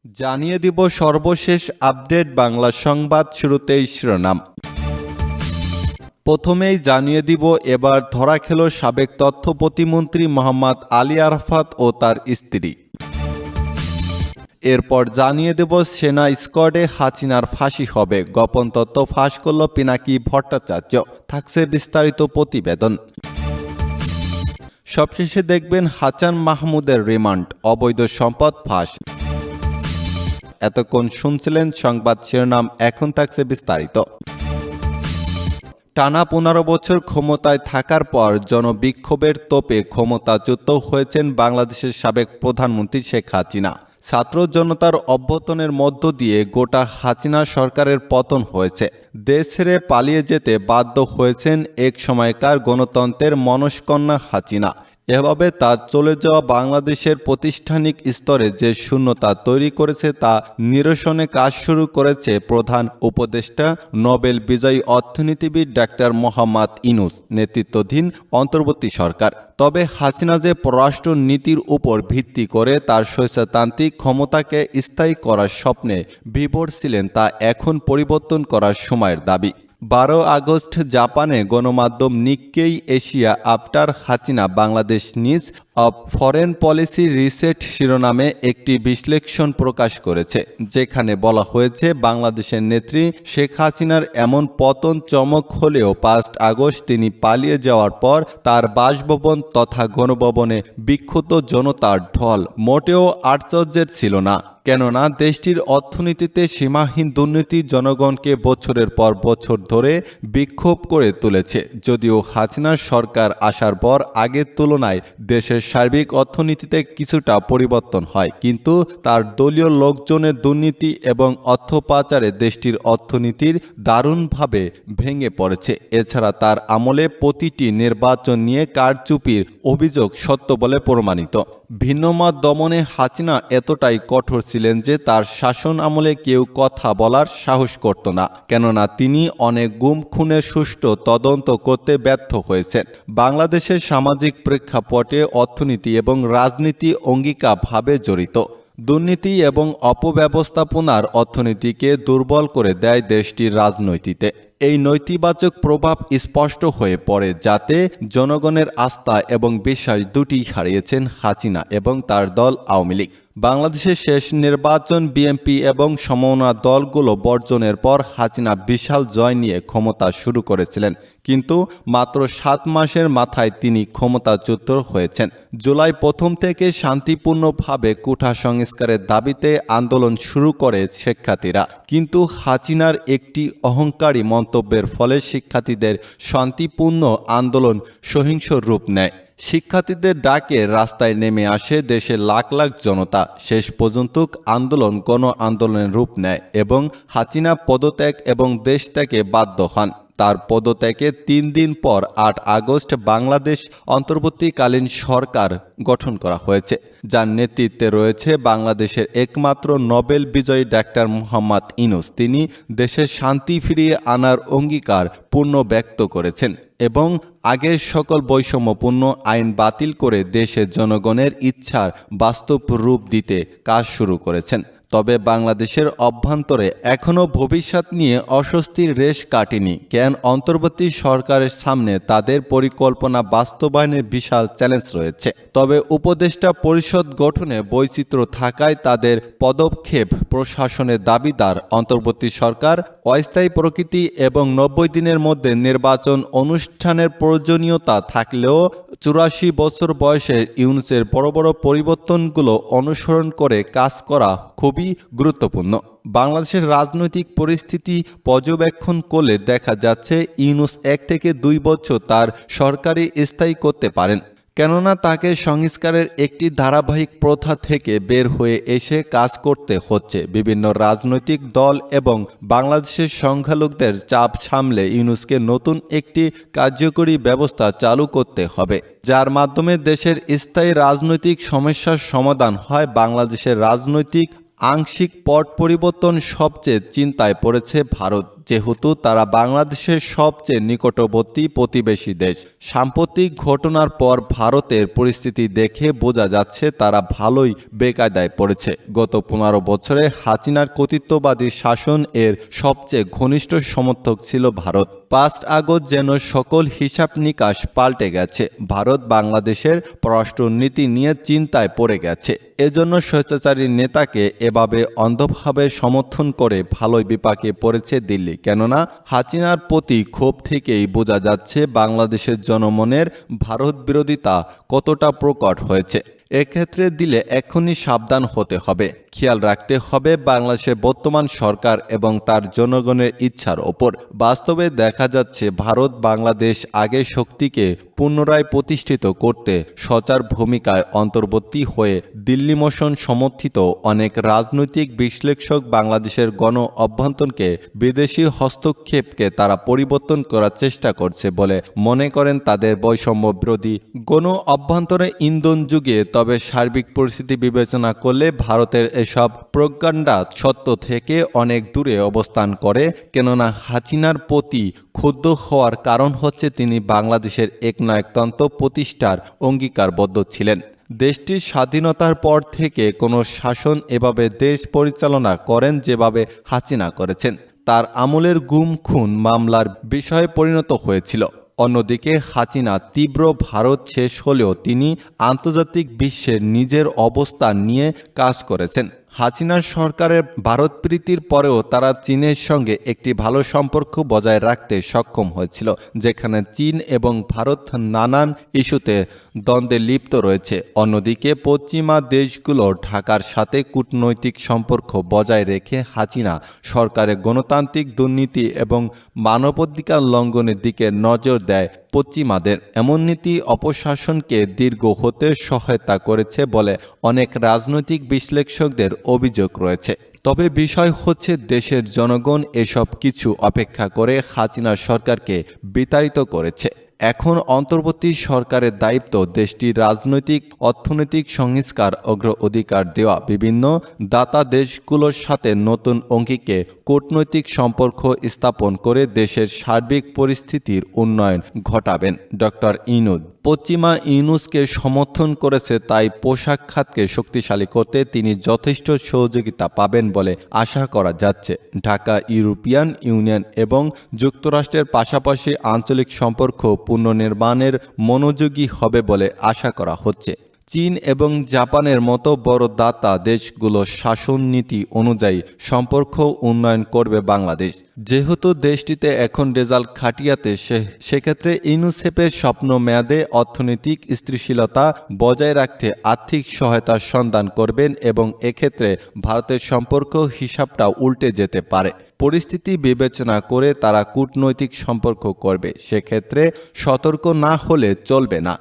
জানিয়ে দিব সর্বশেষ আপডেট বাংলা সংবাদ। শুরুতেই শিরোনাম। প্রথমেই জানিয়ে দিব, এবার ধরা খেল সাবেক তথ্য প্রতিমন্ত্রী মোহাম্মদ আলী আরাফাত ও তার স্ত্রী। এরপর জানিয়ে দেব, সেনা স্কোয়াডে হাসিনার ফাঁসি হবে, গোপন তথ্য ফাঁস করল পিনাকি ভট্টাচার্য। থাকছে বিস্তারিত প্রতিবেদন। সবশেষে দেখবেন হাসান মাহমুদের রিমান্ড, অবৈধ সম্পদ ফাঁস। এতক্ষণ শুনছিলেন সংবাদ শিরোনাম, এখন থাকছে বিস্তারিত। টানা 15 বছর ক্ষমতায় থাকার পর জনবিক্ষোভের তোপে ক্ষমতাচ্যুত হয়েছেন বাংলাদেশের সাবেক প্রধানমন্ত্রী শেখ হাসিনা। ছাত্র জনতার অভ্যুত্থানের মধ্য দিয়ে গোটা হাসিনা সরকারের পতন হয়েছে। দেশ ছেড়ে পালিয়ে যেতে বাধ্য হয়েছেন এক সময়কার গণতন্ত্রের মনস্কন্যা হাসিনা। এভাবে তার চলে যাওয়া বাংলাদেশের প্রাতিষ্ঠানিক স্তরে যে শূন্যতা তৈরি করেছে তা নিরসনে কাজ শুরু করেছে প্রধান উপদেষ্টা নোবেল বিজয়ী অর্থনীতিবিদ ডাক্তার মোহাম্মদ ইউনূস নেতৃত্বাধীন অন্তর্বর্তী সরকার। তবে হাসিনা যে পররাষ্ট্র নীতির উপর ভিত্তি করে তার স্বেচ্ছাতান্ত্রিক ক্ষমতাকে স্থায়ী করার স্বপ্নে বিভোর ছিলেন, তা এখন পরিবর্তন করার সময়ের দাবি। 12 আগস্ট জাপানে গণমাধ্যম Nikkei Asia after Hasina Bangladesh news of foreign policy reset শিরোনামে একটি বিশ্লেষণ প্রকাশ করেছে, যেখানে বলা হয়েছে বাংলাদেশের নেত্রী শেখ হাসিনার এমন পতন চমক হলেও 5 আগস্ট তিনি পালিয়ে যাওয়ার পর তার বাসভবন তথা গণভবনে বিক্ষুব্ধ জনতার ঢল মোটেও আশ্চর্যের ছিল না। কেননা দেশটির অর্থনীতিতে সীমাহীন দুর্নীতি জনগণকে বছরের পর বছর ধরে বিক্ষোভ করে তুলেছে। যদিও হাসিনার সরকার আসার পর আগের তুলনায় দেশের সার্বিক অর্থনীতিতে কিছুটা পরিবর্তন হয়, কিন্তু তার দলীয় লোকজনের দুর্নীতি এবং অর্থ পাচারে দেশটির অর্থনীতির দারুণভাবে ভেঙে পড়েছে। এছাড়া তার আমলে প্রতিটি নির্বাচন নিয়ে কারচুপির অভিযোগ সত্য বলে প্রমাণিত। ভিন্নমত দমনে হাসিনা এতটাই কঠোর ছিলেন যে তার শাসন আমলে কেউ কথা বলার সাহস করত না, কেননা তিনি অনেক গুম খুনের সুষ্ঠু তদন্ত করতে ব্যর্থ হয়েছেন। বাংলাদেশের সামাজিক প্রেক্ষাপটে অর্থনীতি এবং রাজনীতি অঙ্গিকাভাবে জড়িত। দুর্নীতি এবং অপব্যবস্থাপনার অর্থনীতিকে দুর্বল করে দেয় দেশটির রাজনীতিতে। এই নৈতিবাচক প্রভাব স্পষ্ট হয়ে পড়ে, যাতে জনগণের আস্থা এবং বিশ্বাস দুটিই হারিয়েছেন হাসিনা এবং তার দল আওয়ামী লীগ। বাংলাদেশের শেষ নির্বাচন বিএনপি এবং সমমনা দলগুলো বর্জনের পর হাসিনা বিশাল জয় নিয়ে ক্ষমতা শুরু করেছিলেন, কিন্তু মাত্র 7 মাসের মাথায় তিনি ক্ষমতাচ্যুত হয়েছেন। জুলাই প্রথম থেকে শান্তিপূর্ণভাবে কোটা সংস্কারের দাবিতে আন্দোলন শুরু করে শিক্ষার্থীরা, কিন্তু হাসিনার একটি অহংকারী মন্তব্যের ফলে শিক্ষার্থীদের শান্তিপূর্ণ আন্দোলন সহিংস রূপ নেয়। শিক্ষার্থীদের ডাকে রাস্তায় নেমে আসে দেশের লাখ লাখ জনতা। শেষ পর্যন্ত আন্দোলন গণ আন্দোলনের রূপ নেয় এবং হাসিনা পদত্যাগ এবং দেশ ত্যাগে বাধ্য হন। তার পদত্যাগের 3 দিন পর 8 আগস্ট বাংলাদেশ অন্তর্বর্তীকালীন সরকার গঠন করা হয়েছে, যার নেতৃত্বে রয়েছে বাংলাদেশের একমাত্র নোবেল বিজয়ী ডাক্তার মোহাম্মদ ইউনূস। তিনি দেশের শান্তি ফিরিয়ে আনার অঙ্গীকার পূর্ণ ব্যক্ত করেছেন এবং আগের সকল বৈষম্যপূর্ণ আইন বাতিল করে দেশের জনগণের ইচ্ছার বাস্তব রূপ দিতে কাজ শুরু করেছেন। তবে বাংলাদেশের অভ্যন্তরে এখনও ভবিষ্যৎ নিয়ে অস্বস্তির রেশ কাটেনি, কেন অন্তর্বর্তী সরকারের সামনে তাদের পরিকল্পনা বাস্তবায়নের বিশাল চ্যালেঞ্জ রয়েছে। তবে উপদেষ্টা পরিষদ গঠনে বৈচিত্র্য থাকায় তাদের পদক্ষেপ প্রশাসনের দাবিদার। অন্তর্বর্তী সরকার অস্থায়ী প্রকৃতি এবং 90 দিনের মধ্যে নির্বাচন অনুষ্ঠানের প্রয়োজনীয়তা থাকলেও 84 বছর বয়সের ইউনূসের বড় বড় পরিবর্তনগুলো অনুসরণ করে কাজ করা খুবই গুরুত্বপূর্ণ। বাংলাদেশের রাজনৈতিক পরিস্থিতি পর্যবেক্ষণ করলে দেখা যাচ্ছে ইউনূস 1 থেকে 2 বছর তার সরকারি স্থায়ী করতে পারেন, কেননা তাকে সংস্কারের একটি ধারাবাহিক প্রথা থেকে বের হয়ে এসে কাজ করতে হচ্ছে। বিভিন্ন রাজনৈতিক দল এবং বাংলাদেশের সংখ্যালঘুদের চাপ সামলে ইউনূসকে নতুন একটি কার্যকরী ব্যবস্থা চালু করতে হবে, যার মাধ্যমে দেশের স্থায়ী রাজনৈতিক সমস্যার সমাধান হয়। বাংলাদেশের রাজনৈতিক আংশিক পট পরিবর্তন সবচেয়ে চিন্তায় পড়েছে ভারত। যেহেতু তারা বাংলাদেশের সবচেয়ে নিকটবর্তী প্রতিবেশী দেশ। সাম্প্রতিক ঘটনার পর ভারতের পরিস্থিতি দেখে বোঝা যাচ্ছে তারা ভালোই বেকায়দায় পড়েছে। গত 15 বছরে হাসিনার কর্তৃত্ববাদী শাসন এর সবচেয়ে ঘনিষ্ঠ সমর্থক ছিল ভারত। 5 আগস্ট যেন সকল হিসাব নিকাশ পাল্টে গেছে। ভারত বাংলাদেশের পররাষ্ট্রনীতি নিয়ে চিন্তায় পড়ে গেছে। এজন্য স্বেচ্ছাচারী নেতাকে এভাবে অন্ধভাবে সমর্থন করে ভালোই বিপাকে পড়েছে দিল্লি। কেননা হাসিনার প্রতি ক্ষোভ থেকেই বোঝা যাচ্ছে বাংলাদেশের জনমনের ভারত বিরোধিতা কতটা প্রকট হয়েছে। এক্ষেত্রে দিলে এখনই সাবধান হতে হবে। খেয়াল রাখতে হবে বাংলাদেশের বর্তমান সরকার এবং তার জনগণের ইচ্ছার ওপর। বাস্তবে দেখা যাচ্ছে ভারত বাংলাদেশ আগের শক্তিকে পুনরায় প্রতিষ্ঠিত করতে সচার ভূমিকায় অন্তর্বর্তী হয়ে দিল্লি মোশন সমর্থিত অনেক রাজনৈতিক বিশ্লেষক বাংলাদেশের গণ অভ্যন্তরকে বিদেশি হস্তক্ষেপকে তারা পরিবর্তন করার চেষ্টা করছে বলে মনে করেন তাদের বৈষম্য বিরোধী গণ অভ্যন্তরে ইন্ধন যুগে। তবে সার্বিক পরিস্থিতি বিবেচনা করলে ভারতের এসব প্রোপাগান্ডা সত্য থেকে অনেক দূরে অবস্থান করে। কেননা হাসিনার প্রতি ক্ষুব্ধ হওয়ার কারণ হচ্ছে তিনি বাংলাদেশের একনায়কতন্ত্র প্রতিষ্ঠার অঙ্গীকারবদ্ধ ছিলেন। দেশটির স্বাধীনতার পর থেকে কোনো শাসন এভাবে দেশ পরিচালনা করেন যেভাবে হাসিনা করেছেন। তার আমলের গুম খুন মামলার বিষয়ে পরিণত হয়েছিল। অন্যদিকে হাসিনা তীব্র ভারত শেষ হলেও তিনি আন্তর্জাতিক বিশ্বে নিজের অবস্থান নিয়ে কাজ করেছেন। হাসিনার সরকারের ভারতপ্রীতির পরেও তারা চীনের সঙ্গে একটি ভালো সম্পর্ক বজায় রাখতে সক্ষম হয়েছিল, যেখানে চীন এবং ভারত নানান ইস্যুতে দ্বন্দ্বে লিপ্ত রয়েছে। অন্যদিকে পশ্চিমা দেশগুলো ঢাকার সাথে কূটনৈতিক সম্পর্ক বজায় রেখে হাসিনা সরকারের গণতান্ত্রিক দুর্নীতি এবং মানবাধিকার লঙ্ঘনের দিকে নজর দেয়। পশ্চিমাদের এমন নীতি অপশাসনকে দীর্ঘ হতে সহায়তা করেছে বলে অনেক রাজনৈতিক বিশ্লেষকদের অভিযোগ রয়েছে। তবে বিষয় হচ্ছে দেশের জনগণ এসব কিছু অপেক্ষা করে হাসিনা সরকারকে বিতাড়িত করেছে। এখন অন্তর্বর্তী সরকারের দায়িত্ব দেশটির রাজনৈতিক অর্থনৈতিক সংস্কার অগ্রাধিকার দেওয়া, বিভিন্ন দাতা দেশগুলোর সাথে নতুন অঙ্গিকে কূটনৈতিক সম্পর্ক স্থাপন করে দেশের সার্বিক পরিস্থিতির উন্নয়ন ঘটাবেন। ডক্টর ইউনূস পশ্চিমা ইউনূসকে সমর্থন করেছে, তাই পোশাক খাতকে শক্তিশালী করতে তিনি যথেষ্ট সহযোগিতা পাবেন বলে আশা করা যাচ্ছে। ঢাকা ইউরোপিয়ান ইউনিয়ন এবং যুক্তরাষ্ট্রের পাশাপাশি আঞ্চলিক সম্পর্ক পুনর্নির্মাণের মনোযোগী হবে বলে আশা করা হচ্ছে। চীন এবং জাপানের মতো বড় দাতা দেশগুলোর শাসন নীতি অনুযায়ী সম্পর্ক উন্নয়ন করবে বাংলাদেশ। যেহেতু দেশটিতে এখন রেজাল্ট খাটিয়াতে সেক্ষেত্রে ইউনিসেফের স্বপ্ন মেয়াদে অর্থনৈতিক স্থিতিশীলতা বজায় রাখতে আর্থিক সহায়তার সন্ধান করবেন এবং এক্ষেত্রে ভারতের সম্পর্ক হিসাবটা উল্টে যেতে পারে। পরিস্থিতি বিবেচনা করে তারা কূটনৈতিক সম্পর্ক করবে, সেক্ষেত্রে সতর্ক না হলে চলবে না।